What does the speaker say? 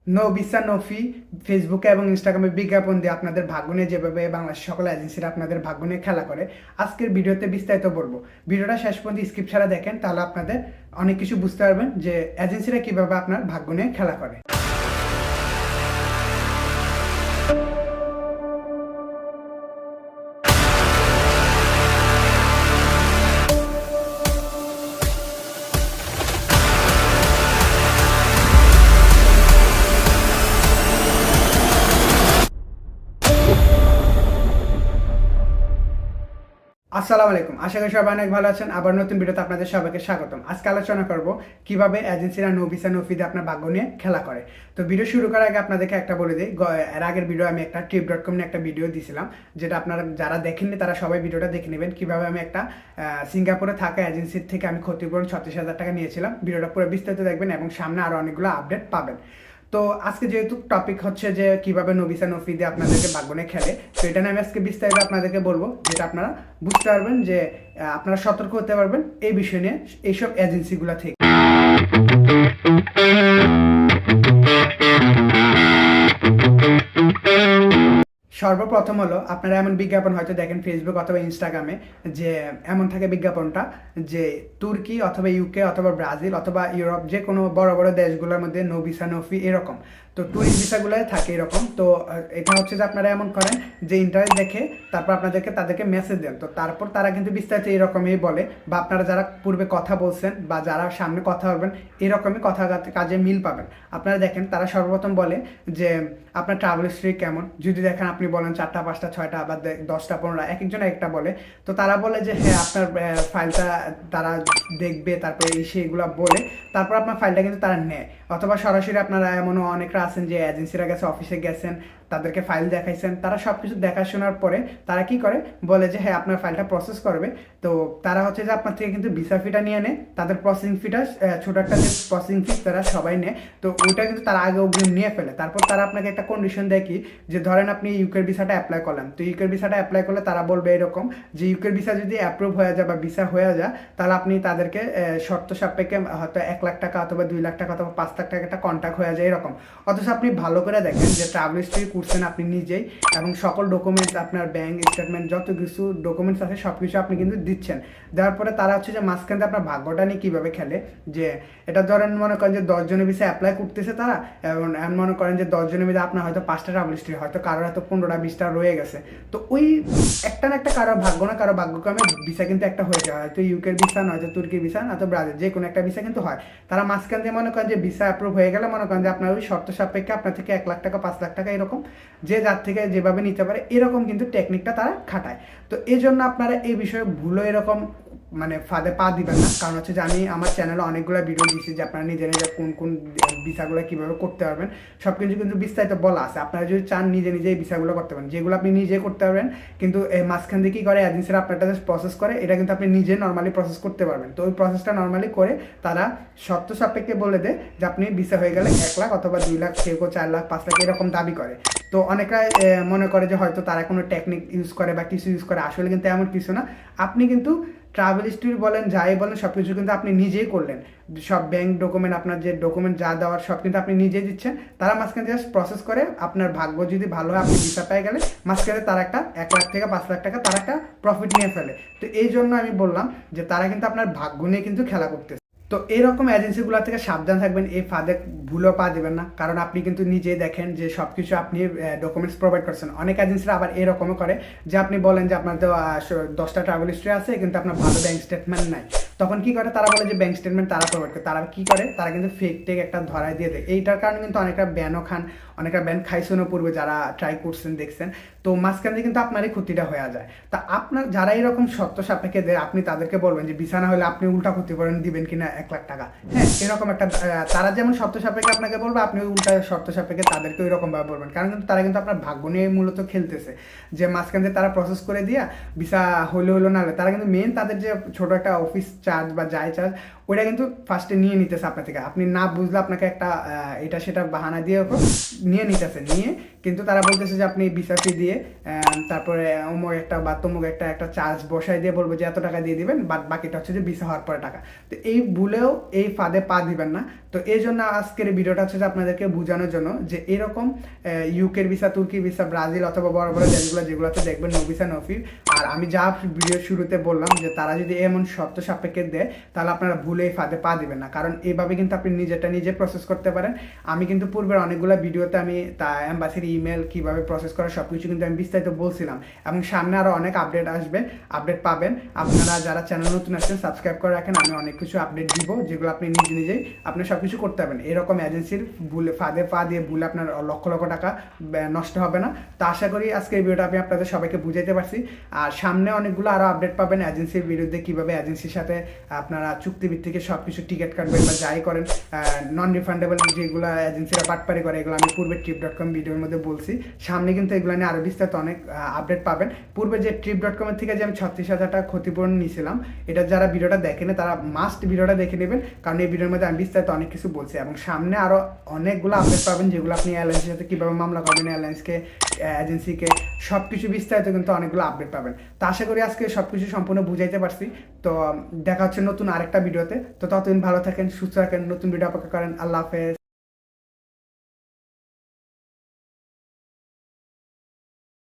No visa no ফি ফেসবুকে এবং ইনস্টাগ্রামে বিজ্ঞাপন দিয়ে আপনাদের ভাগ্য নিয়ে যেভাবে বাংলাদেশের সকল এজেন্সিরা আপনাদের ভাগ্য নিয়ে খেলা করে, আজকের ভিডিওতে বিস্তারিত বলবো। ভিডিওটা শেষ পর্যন্ত স্কিপ ছাড়া দেখেন, তাহলে আপনাদের অনেক কিছু বুঝতে পারবেন যে এজেন্সিরা কিভাবে আপনার ভাগ্য নিয়ে খেলা করে। আসসালামু আলাইকুম, আশা করি সবাই অনেক ভালো আছেন। আবার নতুন ভিডিওতে আপনাদের সবাইকে স্বাগতম। আজকে আলোচনা করব কিভাবে এজেন্সিরা নো ভিসা নো ফিতে আপনার ভাগ্য নিয়ে খেলা করে। তো ভিডিও শুরু করার আগে আপনাদেরকে একটা বলে দিই, এর আগের ভিডিও আমি একটা trip.com নিয়ে একটা ভিডিও দিয়েছিলাম, যেটা আপনারা যারা দেখেননি তারা সবাই ভিডিওটা দেখে নেবেন। কিভাবে আমি একটা সিঙ্গাপুরে থাকা এজেন্সির থেকে আমি ক্ষতিপূরণ 36,000 টাকা নিয়েছিলাম। ভিডিওটা পুরো বিস্তারিত দেখবেন এবং সামনে আরও অনেকগুলো আপডেট পাবেন। তো আজকে যেহেতু টপিক হচ্ছে যে কিভাবে নো ভিসা নো ফি দিয়ে আপনাদেরকে ভাগ্য নিয়ে খেলে, তো এটা নিয়ে আমি আজকে বিস্তারিত আপনাদেরকে বলবো, যেটা আপনারা বুঝতে পারবেন যে আপনারা সতর্ক হতে পারবেন এই বিষয় নিয়ে এইসব এজেন্সিগুলো থেকে। সর্বপ্রথম হলো, আপনারা এমন বিজ্ঞাপন হয়তো দেখেন ফেসবুক অথবা ইনস্টাগ্রামে, যে এমন থাকে বিজ্ঞাপনটা যে তুর্কি অথবা ইউকে অথবা ব্রাজিল অথবা ইউরোপ যে কোনো বড় বড় দেশগুলোর মধ্যে নো ভিসা নো ফি এরকম। তো ট্যুরিস্ট ভিসাগুলো থাকে এরকম। তো এটা হচ্ছে যে আপনারা এমন করেন যে ইন্টারেস্ট দেখে তারপর তাদেরকে মেসেজ দেন, তো তারপর তারা কিন্তু বিস্তারিত এরকমই বলে, বা আপনারা যারা পূর্বে কথা বলছেন বা যারা সামনে কথা বলবেন এরকমই কথা কাজে মিল পাবেন। আপনারা দেখেন তারা সর্বপ্রথম বলে যে আপনার ট্রাভেল হিস্ট্রি কেমন। যদি দেখেন আপনি বলেন 4টা 5টা 6টা বা 10টা 15টা, এক একজন একটা বলে, তো তারা বলে যে হ্যাঁ আপনার ফাইলটা তারা দেখবে, তারপরে সেগুলো বলে তারপর আপনার ফাইলটা কিন্তু তারা নেয়। অথবা সরাসরি আপনারা এমনও অনেকরা আছেন যে এজেন্সিরা গেছে, অফিসে গেছেন, তাদেরকে ফাইল দেখাইছেন, তারা সব কিছু দেখাশোনার পরে তারা কি করে বলে যে হ্যাঁ আপনার ফাইলটা প্রসেস করবে। তো তারা হচ্ছে যে আপনার থেকে কিন্তু ভিসা ফিটা নিয়ে নেয়, তাদের প্রসেসিং ফিটা ছোটো একটা যে প্রসেসিং ফিস তারা সবাই নেয়। তো ওইটা কিন্তু তারা আগে অগ্রিম নিয়ে ফেলে। তারপর তারা আপনাকে একটা কন্ডিশন দেয় কি, যে ধরেন আপনি ইউকের ভিসাটা অ্যাপ্লাই করলেন, তো ইউকের ভিসাটা অ্যাপ্লাই করলে তারা বলবে এরকম যে ইউকের ভিসা যদি অ্যাপ্রুভ হয়ে যায় বা ভিসা হয়ে যায়, তাহলে আপনি তাদেরকে শর্ত সাপেক্ষে হয়তো 1 লাখ টাকা অথবা 2 লাখ টাকা অথবা 5 লাখ টাকা একটা কন্ট্যাক্ট হয়ে যায় এরকম। অথচ আপনি ভালো করে দেখেন যে ট্রাভেল হিস্ট্রি করছেন আপনি নিজেই, এবং সকল ডকুমেন্টস আপনার ব্যাংক স্টেটমেন্ট যত কিছু ডকুমেন্টস আছে সব কিছু আপনি কিন্তু দিচ্ছেন। দেওয়ার পরে তারা হচ্ছে যে মাঝখানে আপনার ভাগ্যটা নিয়ে কীভাবে খেলে, যে এটা ধরেন মনে করেন যে 10 জনের ভিসা অ্যাপ্লাই করতেছে তারা, এবং মনে করেন যে 10 জনের ভিতরে আপনার হয়তো 5টা ট্রাভেল হিস্ট্রি, হয়তো কারোর হয়তো 15টা 20টা রয়ে গেছে। তো ওই একটা না একটা কারো ভাগ্য না কারো ভাগ্যক্রমে ভিসা কিন্তু একটা হয়ে যায়, হয়তো ইউকের ভিসা নয়তো তুর্কির ভিসা নয়তো ব্রাজিল, যে কোনো একটা ভিসা কিন্তু হয়। তারা মাঝখান দিয়ে মনে করেন যে ভিসা অ্যাপ্রুভ হয়ে গেলে মনে করেন যে আপনার ওই শর্ত সাপেক্ষে আপনার থেকে 1 লাখ টাকা 5 লাখ টাকা এরকম, যে যার থেকে যেভাবে নিতে পারে এরকম কিন্তু টেকনিকটা তারা খাটায়। তো এই জন্য আপনারা এই বিষয়ে ভুলো এরকম মানে ফাঁদে পা দিবেন না। কারণ হচ্ছে যে আমি আমার চ্যানেলে অনেকগুলো ভিডিও দিচ্ছি যে আপনারা নিজে নিজে কোন কোন ভিসাগুলো কীভাবে করতে পারবেন সব কিছু কিন্তু বিস্তারিত বলা আছে। আপনারা যদি চান নিজে নিজে এই ভিসাগুলো করতে পারেন, যেগুলো আপনি নিজে করতে পারবেন, কিন্তু এই মাঝখান দিয়ে কী করে এজেন্সিরা আপনারটা প্রসেস করে, এটা কিন্তু আপনি নিজে নর্মালি প্রসেস করতে পারবেন। তো ওই প্রসেসটা নর্মালি করে তারা শর্ত সাপেক্ষে বলে দেয় যে আপনি ভিসা হয়ে গেলে 1 লাখ অথবা 2 লাখ, কেউ 4 লাখ 5 লাখ এরকম দাবি করে। তো অনেকরা মনে করে যে হয়তো তারা কোনো টেকনিক ইউজ করে বা কিছু ইউজ করে, আসলে কিন্তু এমন কিছু না। আপনি কিন্তু ট্রাভেল হিস্ট্রি বলেন যাই বলেন সব কিছু কিন্তু আপনি নিজেই করলেন। সব ব্যাংক ডকুমেন্ট আপনার যে ডকুমেন্ট যা দেওয়ার সব কিন্তু আপনি নিজেই দিচ্ছেন। তারা মাঝখানে জাস্ট প্রসেস করে, আপনার ভাগ্য যদি ভালো হয় আপনি ভিসা পেয়ে গেলে মাঝখানে তারা একটা 1 লাখ থেকে 5 লাখ টাকা তারা একটা প্রফিট নিয়ে ফেলে। তো এই জন্য আমি বললাম যে তারা কিন্তু আপনার ভাগ্য নিয়ে কিন্তু খেলা করতেছে। তো এরকম এজেন্সিগুলো থেকে সাবধান থাকবেন, এই ফাঁদে ভুলও পা দেবেন না। কারণ আপনি কিন্তু নিজেই দেখেন যে সব কিছু আপনি ডকুমেন্টস প্রোভাইড করছেন। অনেক এজেন্সিরা আবার এরকমও করে যে আপনি বলেন যে আপনার তো 10টা ট্রাভেল হিস্ট্রি আছে কিন্তু আপনার ভালো ব্যাংক স্টেটমেন্ট নাই। তখন কি করে তারা বলে যে ব্যাংক স্টেটমেন্ট তারা প্রোভাইড করে, তারা কি করে তারা কিন্তু ফেক টেক একটা ধরায় দিয়ে দেয়। এইটার কারণে কিন্তু অনেকটা ব্যানও খান, অনেকটা ব্যান খাইছেনও পূর্বে যারা ট্রাই করছেন দেখছেন। তো মাঝখান দিয়ে কিন্তু আপনারই ক্ষতিটা হয়ে যায়। তা আপনার যারা এরকম শর্ত সাপেক্ষে দেয় আপনি তাদেরকে বলবেন যে ভিসা না হলে আপনি উল্টা ক্ষতিপূরণ দিবেন কিনা 1 লাখ টাকা। হ্যাঁ, এরকম একটা তারা যেমন শর্ত সাপেক্ষে আপনাকে বলবে, আপনি উল্টা শর্ত সাপেক্ষে তাদেরকে ওইরকম ভাবে বলবেন। কারণ কিন্তু তারা কিন্তু আপনার ভাগ্য নিয়ে মূলত খেলতেছে, যে মাঝখান দিয়ে তারা প্রসেস করে দিয়া ভিসা হলো না হলে তারা কিন্তু মেন তাদের যে ছোট একটা অফিস চার্জ বা যাই চার্জ ওইটা কিন্তু ফার্স্টে নিয়ে নিতেছে আপনার থেকে। আপনি না বুঝলে আপনাকে একটা এটা সেটা বাহানা দিয়ে নিয়ে নিতেছে, নিয়ে কিন্তু তারা বলতেছে যে আপনি ভিসা ফি দিয়ে তারপরে অমুক একটা বা তমুক একটা চার্জ বসাই দিয়ে বলবো যে এত টাকা দিয়ে দিবেন, বাট বাকিটা হচ্ছে যে ভিসা হওয়ার পরে টাকা। তো এই ভুলেও এই ফাঁদে পা দিবেন না। তো এই জন্য আজকের এই ভিডিওটা হচ্ছে যে আপনাদেরকে বোঝানোর জন্য যে এরকম ইউকের ভিসা, তুর্কি ভিসা, ব্রাজিল অথবা বড় বড় দেশগুলো যেগুলোতে দেখবেন নো ভিসা নো ফি, আর আমি যা ভিডিওর শুরুতে বললাম যে তারা যদি এমন শর্ত সাপেক্ষে দেয় তাহলে আপনারা ভুলে এই ফাঁদে পা দিবেন না, কারণ এইভাবে কিন্তু আপনি নিজেরটা নিজে প্রসেস করতে পারেন। আমি কিন্তু পূর্বের অনেকগুলো ভিডিওতে আমি এম্বাসির ইমেল কীভাবে প্রসেস করা সব কিছু কিন্তু আমি বিস্তারিত বলছিলাম, এবং সামনে আরও অনেক আপডেট আসবে, আপডেট পাবেন। আপনারা যারা চ্যানেল নতুন আসছেন সাবস্ক্রাইব করে রাখেন, আমি অনেক কিছু আপডেট দিব যেগুলো আপনি নিজে নিজেই আপনি সব কিছু করতে পারবেন। এরকম এজেন্সির ভুলে ফাঁদে পা দিয়ে ভুলে আপনার লক্ষ লক্ষ টাকা নষ্ট হবে না। তো আশা করি আজকে এই ভিডিওটা আমি আপনাদের সবাইকে বুঝাইতে পারছি। আর সামনে অনেকগুলো আরও আপডেট পাবেন এজেন্সির বিরুদ্ধে, কীভাবে এজেন্সির সাথে আপনারা চুক্তিভিত্তিকে সব কিছু টিকিট কাটবেন বা যাই করেন, নন রিফান্ডেবল যেগুলো এজেন্সিরা পাটপারি করে, এগুলো আমি পূর্বে trip.com ভিডিওর মধ্যে বলছি। সামনে কিন্তু এগুলো নিয়ে আরও বিস্তারিত অনেক আপডেট পাবেন। পূর্বে যে trip.com-এর থেকে যে আমি 36,000 টাকা ক্ষতিপূরণ নিয়েছিলাম, এটা যারা ভিডিওটা দেখেনি তারা মাস্ট ভিডিওটা দেখে নেবেন, কারণ এই ভিডিওর মধ্যে আমি বিস্তারিত অনেক কিছু বলছি। এবং সামনে আরও অনেকগুলো আপডেট পাবেন যেগুলো আপনি এয়ারলাইন্সের সাথে কীভাবে মামলা করবেন, এয়ারলাইন্সকে এজেন্সিকে সব কিছু বিস্তারিত কিন্তু অনেকগুলো আপডেট পাবেন। তো আশা করি আজকে সব কিছু সম্পূর্ণ বুঝাইতে পারছি। তো দেখা হচ্ছে নতুন আরেকটা ভিডিওতে। তো ততদিন ভালো থাকেন, সুস্থ থাকেন, নতুন ভিডিও অপেক্ষা করেন। আল্লাহ হাফেজ।